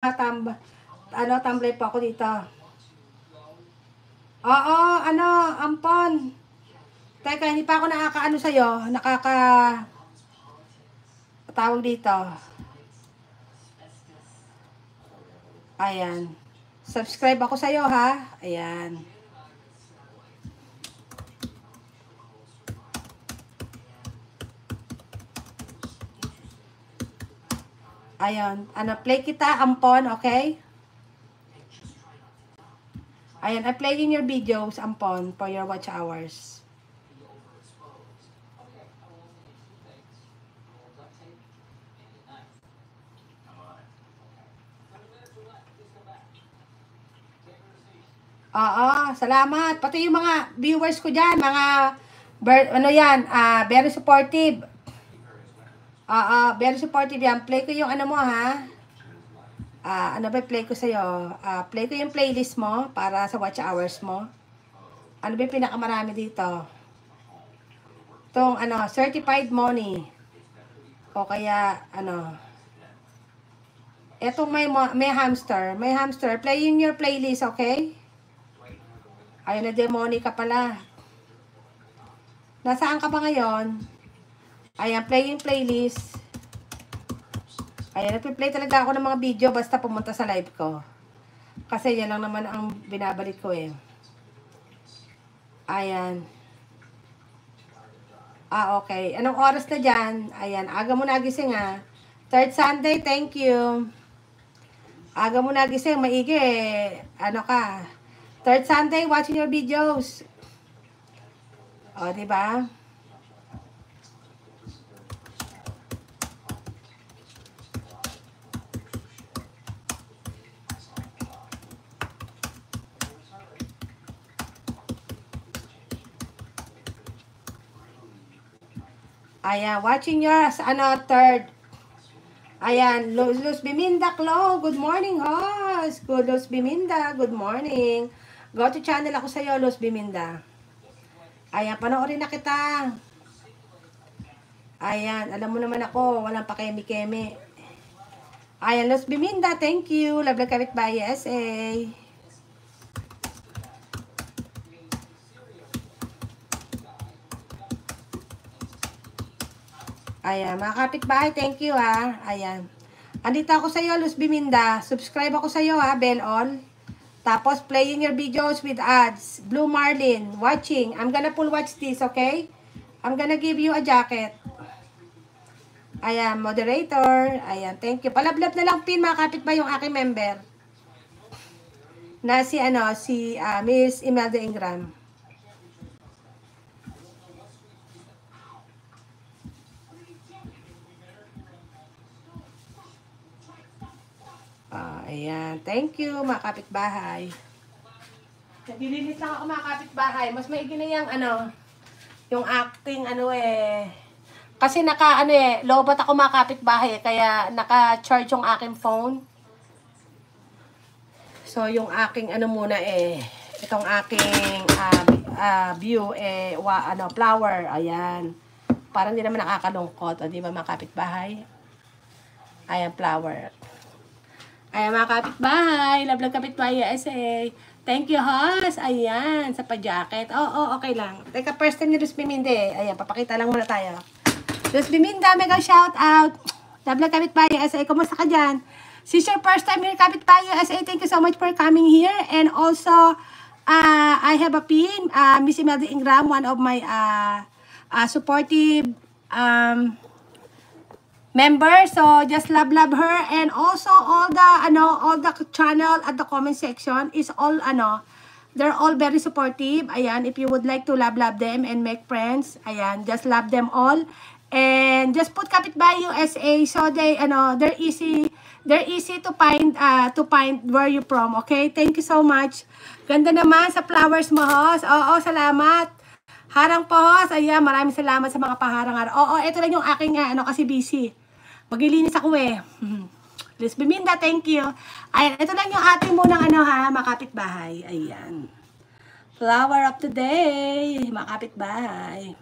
Tambay po ako dito. Oo, ampon. Teka, hindi pa ako nakakaano sa'yo. Tawag dito. Ayan. Subscribe ako sa'yo, ha? Ayan. Ayan. Play kita, ampon, okay? Ayan, I'm playing your videos, ampon, for your watch hours. Oo, salamat. Pati yung mga viewers ko dyan, very supportive. Very supportive yan. Play ko yung mo, ha? Play ko sa'yo? Play ko yung playlist mo para sa watch hours mo. Ano ba yung pinakamarami dito? Itong, certified money. O kaya, etong may hamster. May hamster. Playing your playlist, okay? Ayun na, demoni ka pala. Nasaan ka ba ngayon? Ayan, playing playlist. Ayan, nagpi-play talaga ako ng mga video basta pumunta sa live ko. Kasi yan lang naman ang binabalik ko eh. Ayan. Okay. Anong oras na dyan? Ayan, aga mo nagising ha. Third Sunday, thank you. Aga mo nagising, maigi eh. Third Sunday, watching your videos. O, diba? Ayan, watching your, third. Ayan, Luz Biminda, Klo. Good morning, host. Good, Luz Biminda. Good morning. Go to channel ako sa'yo, Luz Biminda. Ayan, panoorin na kita. Ayan, alam mo naman ako, walang pakemi-kemi. Ayan, Luz Biminda, thank you. Love like Kapit Bahay SA. Ayan, mga kapitbahay, thank you ha. Ayan. Andito ako sa iyo, Luz Biminda. Subscribe ako sa iyo ha, bell on. Tapos, playing your videos with ads. Blue Marlin, watching. I'm gonna full watch this, okay? I'm gonna give you a jacket. Ayan, moderator. Ayan, thank you. Palablab na lang pin, mga kapitbahay, yung aking member. Na si Miss Imelda Ingram. Ayan. Thank you, mga kapitbahay. Naglilinis lang ako, mga kapitbahay. Mas maigi na yung acting, Kasi lobot ako, mga kapitbahay. Kaya naka-charge yung aking phone. So, yung aking, itong aking view, flower. Ayan. Parang hindi naman nakakalungkot. O, di ba, mga kapitbahay? Ayan, flower. Ayan, mga kapitbahay. Love lang kapitbahay SA. Thank you, host. Ayan, sa pa-jacket. Okay lang. Teka, first time ni Luz Biminda eh. Ayan, papakita lang muna tayo. Luz Biminda, mega shout out. Love lang kapitbahay SA. Kumusta ka dyan? Since your first time here, kapitbahay SA, thank you so much for coming here. And also, I have a pin. Miss Imelda Ingram, one of my supportive member, so just love her. And also all the channel at the comment section is all they're all very supportive. Ayan, if you would like to love them and make friends, ayan, just love them all. And just put Kapitbahay USA, so they're easy to find where you from. Okay, thank you so much. Ganda naman sa flowers mo, host. Salamat. Harang po, host. Ayan, maraming salamat sa mga paharang. Ito lang yung aking kasi busy. Maglilinis ako eh. Luz Biminda, thank you. Ayan, ito lang yung ating munang mga kapitbahay. Ayan. Flower of the day, mga kapitbahay.